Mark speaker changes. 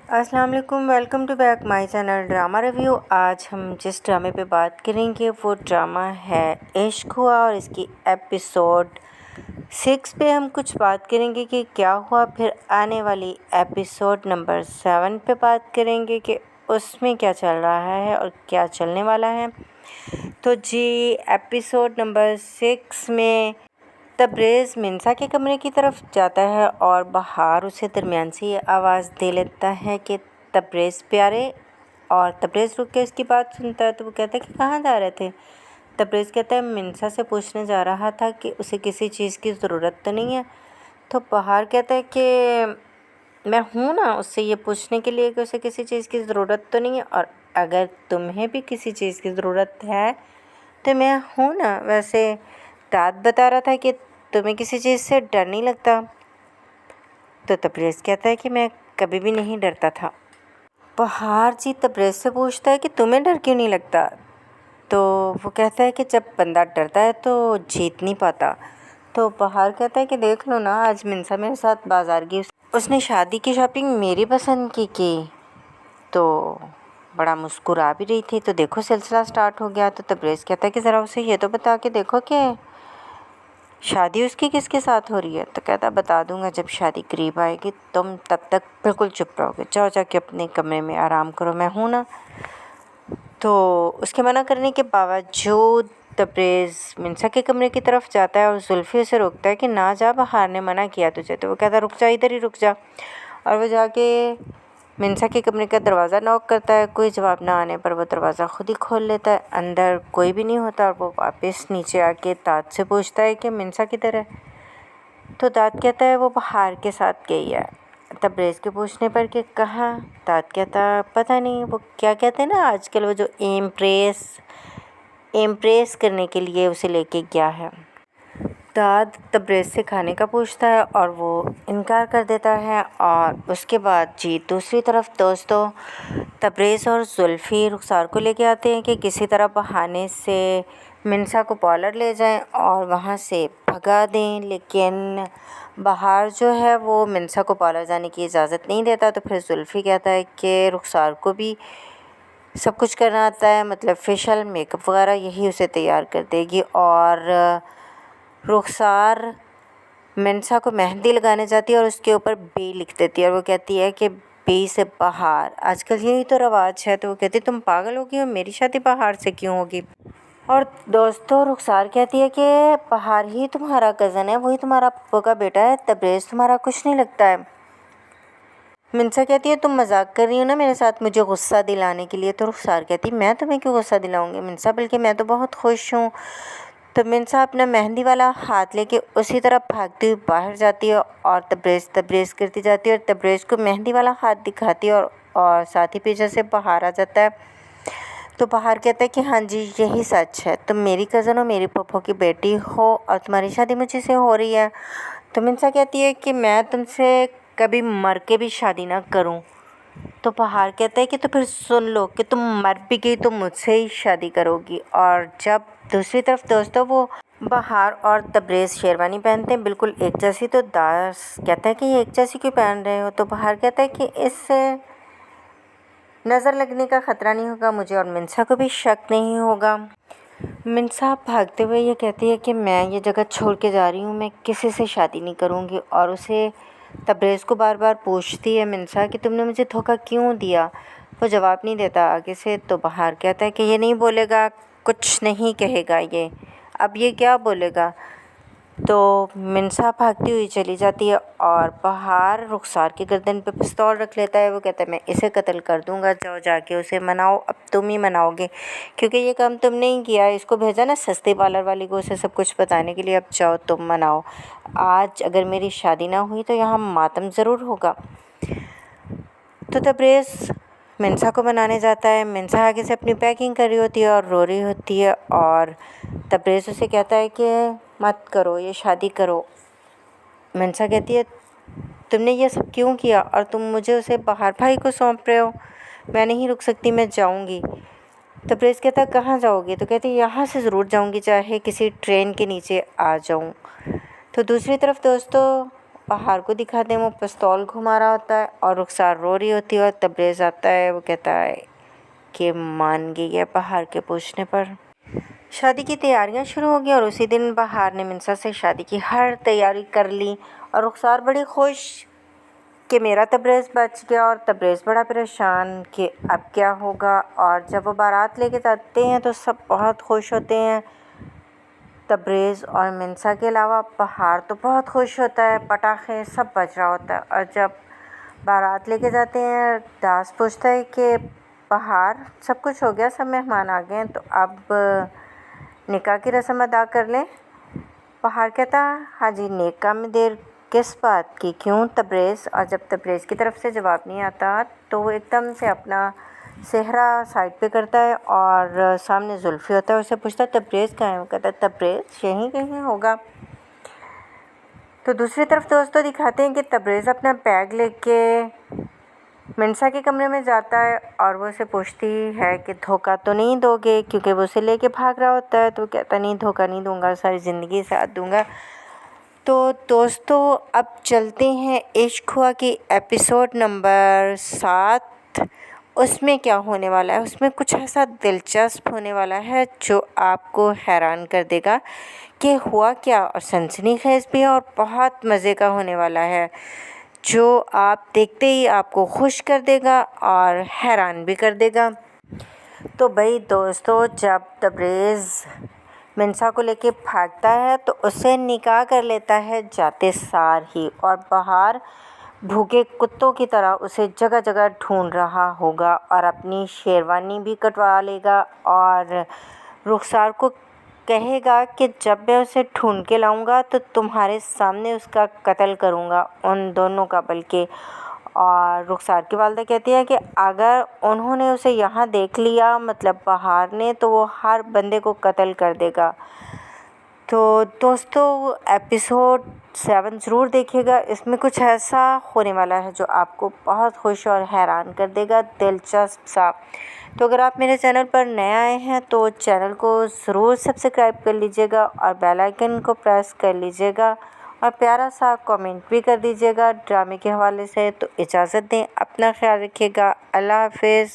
Speaker 1: अस्सलाम वालेकुम, welcome to back my channel drama review. आज हम जिस ड्रामे पे बात करेंगे वो ड्रामा है इश्क हुआ और इसकी एपिसोड 6 पे हम कुछ बात करेंगे कि क्या हुआ। फिर आने वाली एपिसोड नंबर 7 पे बात करेंगे कि उसमें क्या चल रहा है और क्या चलने वाला है। तो जी, एपिसोड नंबर 6 में तब्रेज़ मिन्सा के कमरे की तरफ जाता है और बहार उसे दरमियान से ये आवाज़ दे लेता है कि तब्रेज़ प्यारे। और तब्रेज़ रुक के इसकी बात सुनता है तो वो कहता है कि कहाँ जा रहे थे। तब्रेज़ कहता है मिन्सा से पूछने जा रहा था कि उसे किसी चीज़ की ज़रूरत तो नहीं है। तो बहार कहता है कि मैं हूँ ना उससे ये पूछने के लिए कि उसे किसी चीज़ की ज़रूरत तो नहीं है, और अगर तुम्हें भी किसी चीज़ की ज़रूरत है तो मैं हूँ ना। वैसे दाद बता रहा था कि तुम्हें किसी चीज़ से डर नहीं लगता। तो तब्रेज़ कहता है कि मैं कभी भी नहीं डरता था। बहार जी तब्रेज़ से पूछता है कि तुम्हें डर क्यों नहीं लगता। तो वो कहता है कि जब बंदा डरता है तो जीत नहीं पाता। तो बहार कहता है कि देख लो ना, आज मिन्सा मेरे साथ बाज़ार गई, उसने शादी की शॉपिंग मेरी पसंद की। तो बड़ा मुस्कुरा भी रही थी, तो देखो सिलसिला स्टार्ट हो गया। तो तब्रेज़ कहता है कि ज़रा उसे ये तो बता के देखो कि शादी उसकी किसके साथ हो रही है। तो कहता बता दूंगा जब शादी करीब आएगी, तुम तब तक बिल्कुल चुप रहोगे, जाओ जाके अपने कमरे में आराम करो, मैं हूँ ना। तो उसके मना करने के बावजूद तब्रेज़ मिन्सा के कमरे की तरफ जाता है और जुल्फ़ी उसे रोकता है कि ना जा, बहार ने मना किया तुझे। तो वो कहता रुक जा, इधर ही रुक जा। और वो जाके मिन्सा के कमरे का दरवाज़ा नॉक करता है। कोई जवाब ना आने पर वो दरवाज़ा खुद ही खोल लेता है। अंदर कोई भी नहीं होता और वो वापस नीचे आके दाद से पूछता है कि मिन्सा किधर है। तो दाद कहता है वो बहार के साथ गई है। तब्रेज़ के पूछने पर कि कहाँ, दाद कहता पता नहीं, वो क्या कहते हैं ना आजकल, वो जो इम्प्रेस करने के लिए उसे लेके गया है। दाद तब्रेज़ से खाने का पूछता है और वो इनकार कर देता है। और उसके बाद जी दूसरी तरफ दोस्तों, तब्रेज़ और जुल्फ़ी रुखसार को लेके आते हैं कि किसी तरह बहाने से मिन्सा को पार्लर ले जाएं और वहाँ से भगा दें। लेकिन बहार जो है वो मिन्सा को पार्लर जाने की इजाज़त नहीं देता। तो फिर जुल्फ़ी कहता है कि रुखसार को भी सब कुछ करना आता है, मतलब फेशियल मेकअप वगैरह यही उसे तैयार कर देगी। और रुखसार मिन्सा को मेहंदी लगाने जाती है और उसके ऊपर बी लिख देती है और वो कहती है कि बी से बहार, आजकल यही तो रवाज है। तो वो कहती है तुम पागल हो गई हो, मेरी शादी बहार से क्यों होगी। और दोस्तों रुखसार कहती है कि बहार ही तुम्हारा कज़न है, वही तुम्हारा पप्पू का बेटा है, तब्रेज़ तुम्हारा कुछ नहीं लगता है। मिन्सा कहती है तुम मजाक कर रही हो ना मेरे साथ मुझे गुस्सा दिलाने के लिए। तो रुखसार कहती मैं तुम्हें क्यों गुस्सा दिलाऊंगी मिन्सा, बल्कि मैं तो बहुत खुश हूँ। तो मिन्सा अपना मेहंदी वाला हाथ लेके उसी तरफ भागती हुई बाहर जाती है और तब्रेज़ करती जाती है और तब्रेज़ को मेहंदी वाला हाथ दिखाती है और साथ ही पीछे से बहार आ जाता है। तो बहार कहता है कि हाँ जी यही सच है, तुम मेरी कज़न हो, मेरी पप्पो की बेटी हो और तुम्हारी शादी मुझे से हो रही है। तो मिन्सा कहती है कि मैं तुमसे कभी मर के भी शादी ना करूं। तो बहार कहता है कि तो फिर सुन लो कि तुम मर भी गई तो मुझसे ही शादी करोगी। और जब दूसरी तरफ दोस्तों वो बहार और तब्रेज़ शेरवानी पहनते हैं बिल्कुल एक जैसी, तो दास कहता है कि ये एक जैसी क्यों पहन रहे हो। तो बहार कहता है कि इससे नज़र लगने का ख़तरा नहीं होगा मुझे और मिन्सा को भी शक नहीं होगा। मिन्सा भागते हुए ये कहती है कि मैं ये जगह छोड़ के जा रही हूँ, मैं किसी से शादी नहीं करूँगी। और उसे तब्रेज़ को बार बार पूछती है मिन्सा कि तुमने मुझे धोखा क्यों दिया। वो जवाब नहीं देता आगे से। तो बहार कहता है कि ये नहीं बोलेगा, कुछ नहीं कहेगा ये, अब ये क्या बोलेगा। तो मिन्सा भागती हुई चली जाती है और बहार रुखसार की गर्दन पे पिस्तौल रख लेता है। वो कहता है मैं इसे कत्ल कर दूंगा, जाओ जाके उसे मनाओ, अब तुम ही मनाओगे क्योंकि ये काम तुमने ही किया है। इसको भेजा ना सस्ते पार्लर वाली को उसे सब कुछ बताने के लिए, अब जाओ तुम मनाओ। आज अगर मेरी शादी ना हुई तो यहाँ मातम ज़रूर होगा। तो तब्रेज़ मिन्सा को मनाने जाता है। मिन्सा आगे से अपनी पैकिंग कर रही होती है और रो रही होती है और तब्रेज़ उसे कहता है कि मत करो, ये शादी करो। मिन्सा कहती है तुमने ये सब क्यों किया और तुम मुझे उसे बहार भाई को सौंप रहे हो, मैं नहीं रुक सकती, मैं जाऊंगी। तब्रेज़ कहता है कहाँ जाओगी। तो कहती है यहाँ से ज़रूर जाऊंगी, चाहे किसी ट्रेन के नीचे आ जाऊं। तो दूसरी तरफ दोस्तों पहाड़ को दिखाते हैं, वो पिस्तौल घुमा रहा होता है और रुखसार रो रही होती है और तबरेज़ आता है। वो कहता है कि मान गई है बहार के पूछने पर। शादी की तैयारियां शुरू हो गई और उसी दिन बहार ने मिंसा से शादी की हर तैयारी कर ली और रुखसार बड़ी खुश कि मेरा तबरेज़ बच गया और तबरेज़ बड़ा परेशान कि अब क्या होगा। और जब वो बारात लेके जाते हैं तो सब बहुत खुश होते हैं, तबरेज़ और मिंसा के अलावा। बहार तो बहुत खुश होता है, पटाखे सब बज रहा होता है। और जब बारात लेके जाते हैं, दास पूछता है कि बहार सब कुछ हो गया, सब मेहमान आ गए हैं, तो अब निकाह की रस्म अदा कर लें। बहार कहता हाँ जी, निकाह में देर किस बात की, क्यों तबरेज़। और जब तबरेज़ की तरफ से जवाब नहीं आता तो वो एकदम से अपना सेहरा साइड पे करता है और सामने जुल्फ़ी होता है, उसे पूछता है तबरेज़ कहाँ है। वो कहता है तबरेज़ यहीं कहीं होगा। तो दूसरी तरफ दोस्तों दिखाते हैं कि तबरेज़ अपना बैग लेके मिंसा के कमरे में जाता है और वो उसे पूछती है कि धोखा तो नहीं दोगे, क्योंकि वो उसे लेके भाग रहा होता है। तो कहता नहीं, धोखा नहीं दूंगा, सारी ज़िंदगी साथ दूंगा। तो दोस्तों अब चलते हैं इश्क हुआ की एपिसोड नंबर 7। उसमें क्या होने वाला है, उसमें कुछ ऐसा दिलचस्प होने वाला है जो आपको हैरान कर देगा कि हुआ क्या, और सनसनीखेज़ भी है और बहुत मज़े का होने वाला है, जो आप देखते ही आपको खुश कर देगा और हैरान भी कर देगा। तो भाई दोस्तों, जब तबरेज़ मिंसा को लेके भागता है तो उसे निकाह कर लेता है जाते सार ही, और बहार भूखे कुत्तों की तरह उसे जगह जगह ढूंढ रहा होगा और अपनी शेरवानी भी कटवा लेगा और रुखसार को कहेगा कि जब मैं उसे ढूंढ के लाऊंगा तो तुम्हारे सामने उसका कत्ल करूंगा, उन दोनों का बल्कि। और रुखसार की वालिदा कहती है कि अगर उन्होंने उसे यहाँ देख लिया, मतलब बहार ने, तो वो हर बंदे को कत्ल कर देगा। तो दोस्तों एपिसोड 7 ज़रूर देखिएगा, इसमें कुछ ऐसा होने वाला है जो आपको बहुत खुश और हैरान कर देगा, दिलचस्प सा। तो अगर आप मेरे चैनल पर नए आए हैं तो चैनल को ज़रूर सब्सक्राइब कर लीजिएगा और बेल आइकन को प्रेस कर लीजिएगा और प्यारा सा कमेंट भी कर दीजिएगा ड्रामे के हवाले से। तो इजाज़त दें, अपना ख्याल रखिएगा, अल्लाह हाफिज़।